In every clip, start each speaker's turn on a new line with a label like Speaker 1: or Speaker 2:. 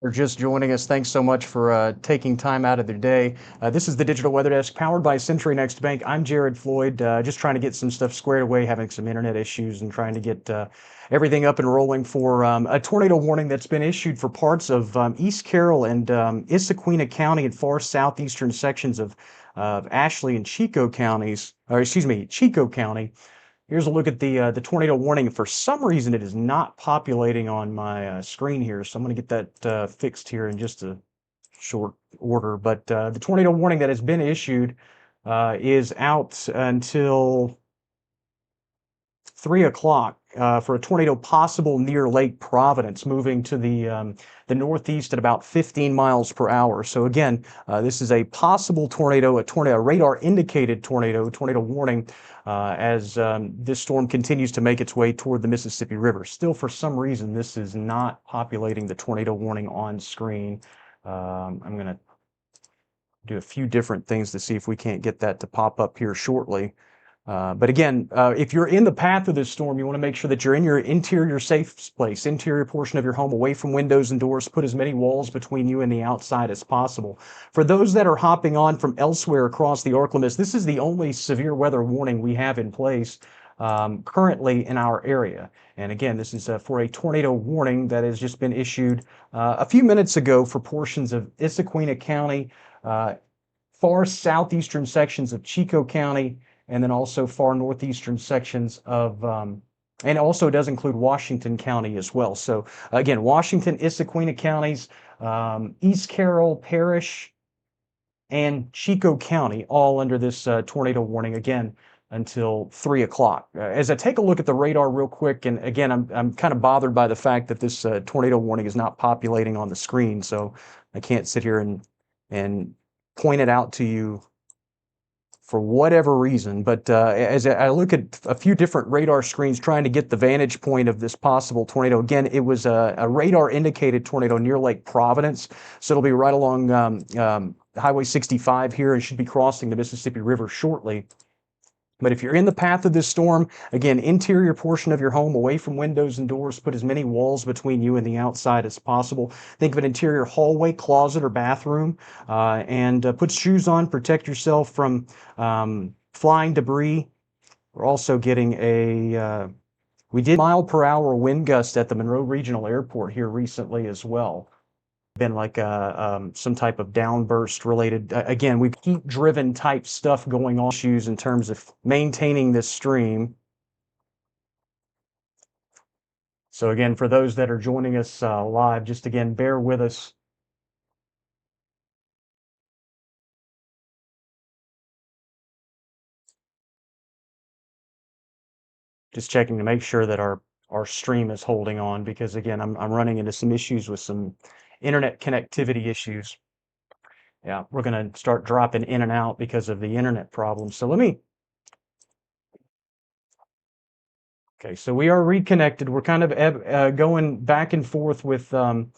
Speaker 1: Are just joining us, thanks so much for taking time out of their day. This is the Digital Weather Desk powered by Century Next Bank. I'm Jared Floyd, just trying to get some stuff squared away, having some internet issues and trying to get everything up and rolling for a tornado warning that's been issued for parts of East Carroll and Issaquena County and far southeastern sections of Ashley and Chico counties, or excuse me, Chico County. Here's a look at the tornado warning. For some reason, it is not populating on my screen here, so I'm going to get that fixed here in just a short order. But the tornado warning that has been issued is out until 3 o'clock for a tornado possible near Lake Providence, moving to the northeast at about 15 miles per hour. So again, this is a possible tornado, a radar indicated tornado warning as this storm continues to make its way toward the Mississippi River. Still, for some reason, this is not populating the tornado warning on screen. I'm going to do a few different things to see if we can't get that to pop up here shortly. But again, if you're in the path of this storm, you want to make sure that you're in your interior safe place, interior portion of your home, away from windows and doors. Put as many walls between you and the outside as possible. For those that are hopping on from elsewhere across the ArkLaMiss, this is the only severe weather warning we have in place currently in our area. And again, this is for a tornado warning that has just been issued a few minutes ago for portions of Issaquena County, far southeastern sections of Chico County, and then also far northeastern sections of, and also does include Washington County as well. So again, Washington, Issaquena counties, East Carroll Parish, and Chico County, all under this tornado warning again until 3 o'clock. As I take a look at the radar real quick, and again, I'm kind of bothered by the fact that this tornado warning is not populating on the screen, so I can't sit here and point it out to you for whatever reason. But as I look at a few different radar screens trying to get the vantage point of this possible tornado, again, it was a radar indicated tornado near Lake Providence. So it'll be right along Highway 65 here and should be crossing the Mississippi River shortly. But if you're in the path of this storm, again, interior portion of your home, away from windows and doors, put as many walls between you and the outside as possible. Think of an interior hallway, closet, or bathroom, and put shoes on, protect yourself from flying debris. We're also getting we did mile-per-hour wind gust at the Monroe Regional Airport here recently as well. Been like some type of downburst related. Again, we've heat driven type stuff going on, issues in terms of maintaining this stream. So again, for those that are joining us live, just again, bear with us. Just checking to make sure that our stream is holding on, because again, I'm running into some issues with some internet connectivity issues. Yeah, we're going to start dropping in and out because of the internet problem. So okay, so we are reconnected. We're kind of going back and forth with some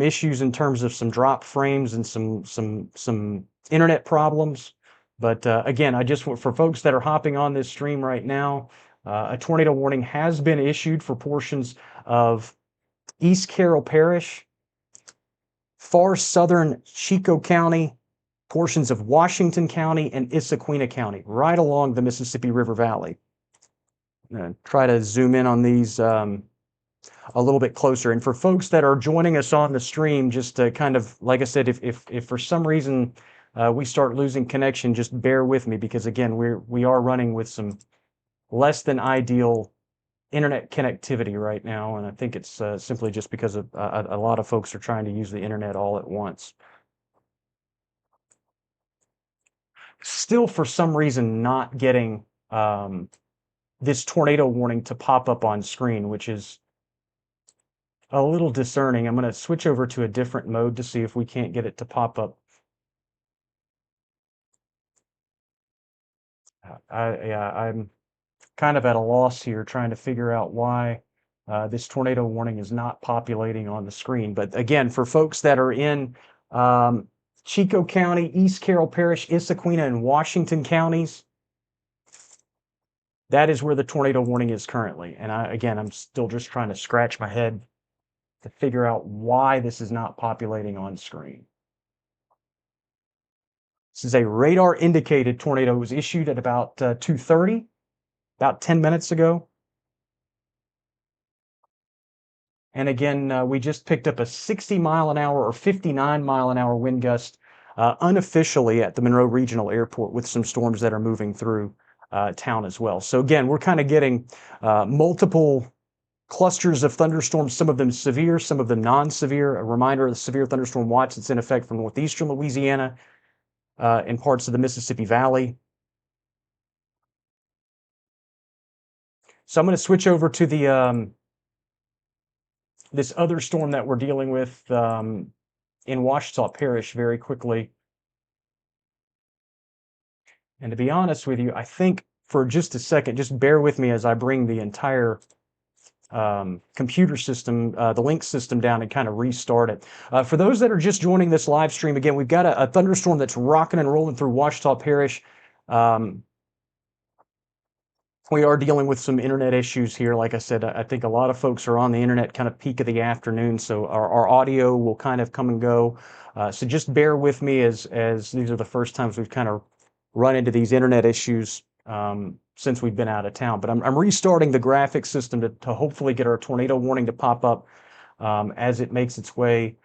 Speaker 1: issues in terms of some drop frames and some internet problems. But again, I just want, for folks that are hopping on this stream right now, a tornado warning has been issued for portions of East Carroll Parish, far southern Chico County, portions of Washington County, and Issaquena County, right along the Mississippi River Valley. I'm going to try to zoom in on these a little bit closer. And for folks that are joining us on the stream, just to kind of, like I said, if for some reason we start losing connection, just bear with me, because again, we are running with some less than ideal internet connectivity right now, and I think it's simply just because of a lot of folks are trying to use the internet all at once. Still, for some reason, not getting this tornado warning to pop up on screen, which is a little discerning. I'm going to switch over to a different mode to see if we can't get it to pop up. Yeah, I'm kind of at a loss here trying to figure out why this tornado warning is not populating on the screen. But again, for folks that are in Chico County, East Carroll Parish, Issaquena, and Washington counties, that is where the tornado warning is currently. And again, I'm still just trying to scratch my head to figure out why this is not populating on screen. This is a radar indicated tornado. It was issued at about 2:30, about 10 minutes ago. And again, we just picked up a 60-mile-an-hour or 59-mile-an-hour wind gust unofficially at the Monroe Regional Airport, with some storms that are moving through town as well. So again, we're kind of getting multiple clusters of thunderstorms, some of them severe, some of them non-severe. A reminder of the severe thunderstorm watch that's in effect from northeastern Louisiana and parts of the Mississippi Valley. So I'm going to switch over to the this other storm that we're dealing with in Ouachita Parish very quickly. And to be honest with you, I think for just a second, just bear with me as I bring the entire computer system, the link system down, and kind of restart it. For those that are just joining this live stream, again, we've got a thunderstorm that's rocking and rolling through Ouachita Parish. We are dealing with some internet issues here. Like I said, I think a lot of folks are on the internet kind of peak of the afternoon, so our audio will kind of come and go. So just bear with me as these are the first times we've kind of run into these internet issues since we've been out of town. But I'm restarting the graphics system to hopefully get our tornado warning to pop up as it makes its way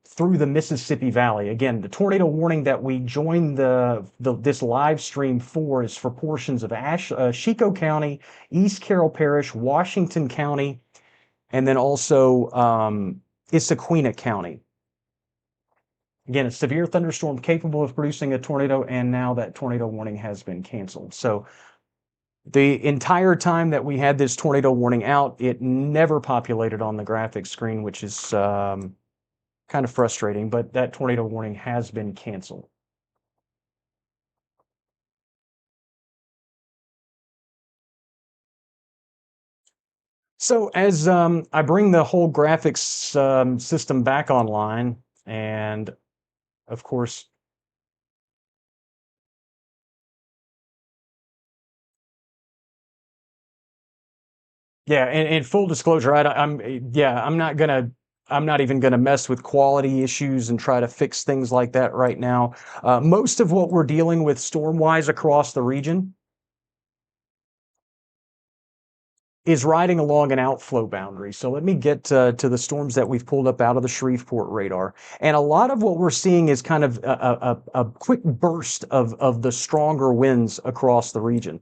Speaker 1: through the Mississippi Valley. Again, the tornado warning that we joined this live stream for is for portions of Chico County, East Carroll Parish, Washington County, and then also Issaquena County. Again, a severe thunderstorm capable of producing a tornado, and now that tornado warning has been canceled. So the entire time that we had this tornado warning out, it never populated on the graphics screen, which is kind of frustrating, but that tornado warning has been canceled. So as I bring the whole graphics system back online, and of course, yeah, and full disclosure, I'm not even gonna mess with quality issues and try to fix things like that right now. Most of what we're dealing with storm-wise across the region is riding along an outflow boundary. So let me get to the storms that we've pulled up out of the Shreveport radar. And a lot of what we're seeing is kind of a quick burst of the stronger winds across the region.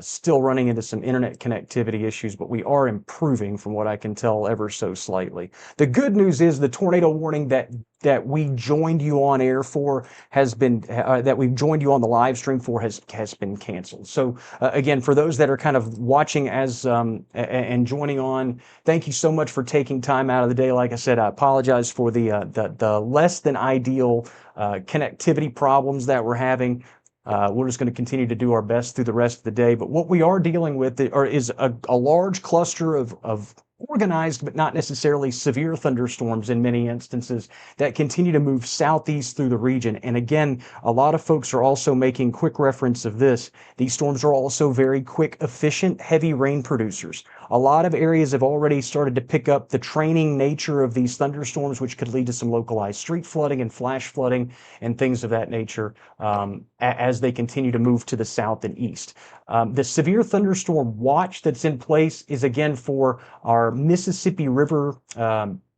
Speaker 1: Still running into some internet connectivity issues, but we are improving from what I can tell ever so slightly. The good news is the tornado warning that we joined you on air for has been that we've joined you on the live stream for has been canceled. So again, for those that are kind of watching as and joining on, thank you so much for taking time out of the day. Like I said, I apologize for the less than ideal connectivity problems that we're having. We're just going to continue to do our best through the rest of the day. But what we are dealing with is a large cluster of organized but not necessarily severe thunderstorms in many instances that continue to move southeast through the region. And again, a lot of folks are also making quick reference of this. These storms are also very quick, efficient, heavy rain producers. A lot of areas have already started to pick up the training nature of these thunderstorms, which could lead to some localized street flooding and flash flooding and things of that nature as they continue to move to the south and east. The severe thunderstorm watch that's in place is again for our Mississippi River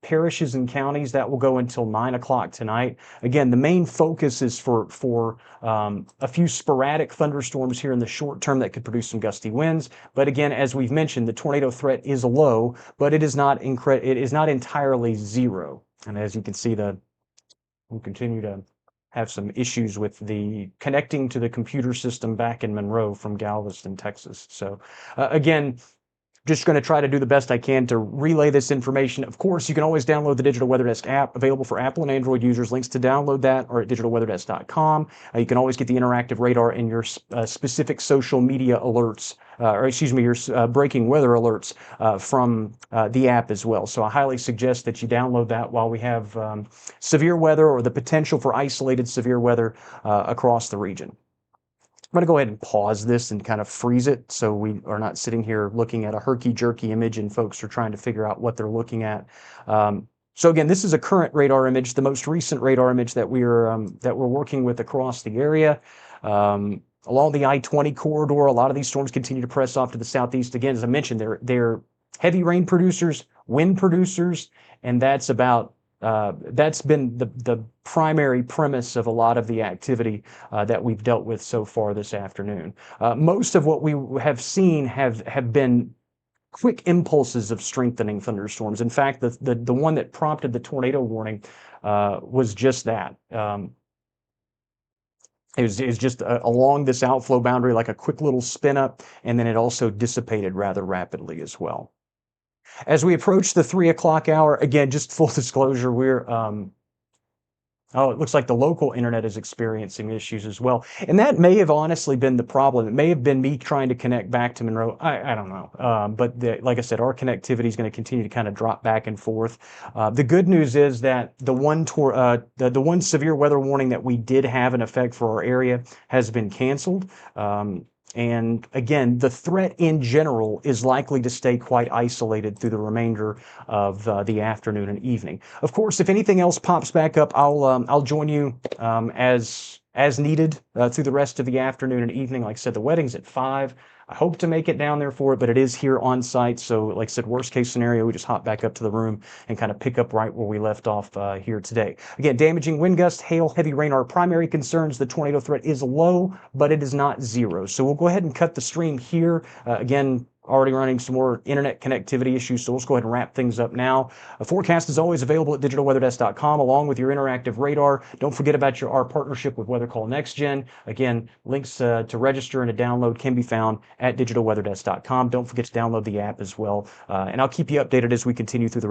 Speaker 1: parishes and counties. That will go until 9 o'clock tonight. Again, the main focus is for a few sporadic thunderstorms here in the short term that could produce some gusty winds. But again, as we've mentioned, the tornado threat is low, but it is not entirely zero. And as you can see, we'll continue to have some issues with the connecting to the computer system back in Monroe from Galveston, Texas. So again, just going to try to do the best I can to relay this information. Of course, you can always download the Digital Weather Desk app, available for Apple and Android users. Links to download that are at digitalweatherdesk.com. You can always get the interactive radar in your specific social media alerts, or excuse me, your breaking weather alerts from the app as well. So I highly suggest that you download that while we have severe weather or the potential for isolated severe weather across the region. I'm going to go ahead and pause this and kind of freeze it so we are not sitting here looking at a herky-jerky image and folks are trying to figure out what they're looking at. So again, this is a current radar image, the most recent radar image that we're working with across the area. Along the I-20 corridor, a lot of these storms continue to press off to the southeast. Again, as I mentioned, they're heavy rain producers, wind producers, and that's been the primary premise of a lot of the activity that we've dealt with so far this afternoon. Most of what we have seen have been quick impulses of strengthening thunderstorms. In fact, the one that prompted the tornado warning was just that. It was just along this outflow boundary, like a quick little spin up, and then it also dissipated rather rapidly as well. As we approach the 3 o'clock hour, again, just full disclosure, it looks like the local internet is experiencing issues as well. And that may have honestly been the problem. It may have been me trying to connect back to Monroe. I don't know. But like I said, our connectivity is going to continue to kind of drop back and forth. The good news is that the one severe weather warning that we did have in effect for our area has been canceled. And again, the threat in general is likely to stay quite isolated through the remainder of the afternoon and evening. Of course, if anything else pops back up, I'll join you as needed through the rest of the afternoon and evening. Like I said, the wedding's at 5. I hope to make it down there for it, but it is here on site. So like I said, worst case scenario, we just hop back up to the room and kind of pick up right where we left off here today. Again, damaging wind gusts, hail, heavy rain are our primary concerns. The tornado threat is low, but it is not zero. So we'll go ahead and cut the stream here. Again, already running some more internet connectivity issues, so let's go ahead and wrap things up now. A forecast is always available at digitalweatherdesk.com along with your interactive radar. Don't forget about our partnership with Weather Call Next Gen. Again, links to register and to download can be found at digitalweatherdesk.com. Don't forget to download the app as well, and I'll keep you updated as we continue through the rest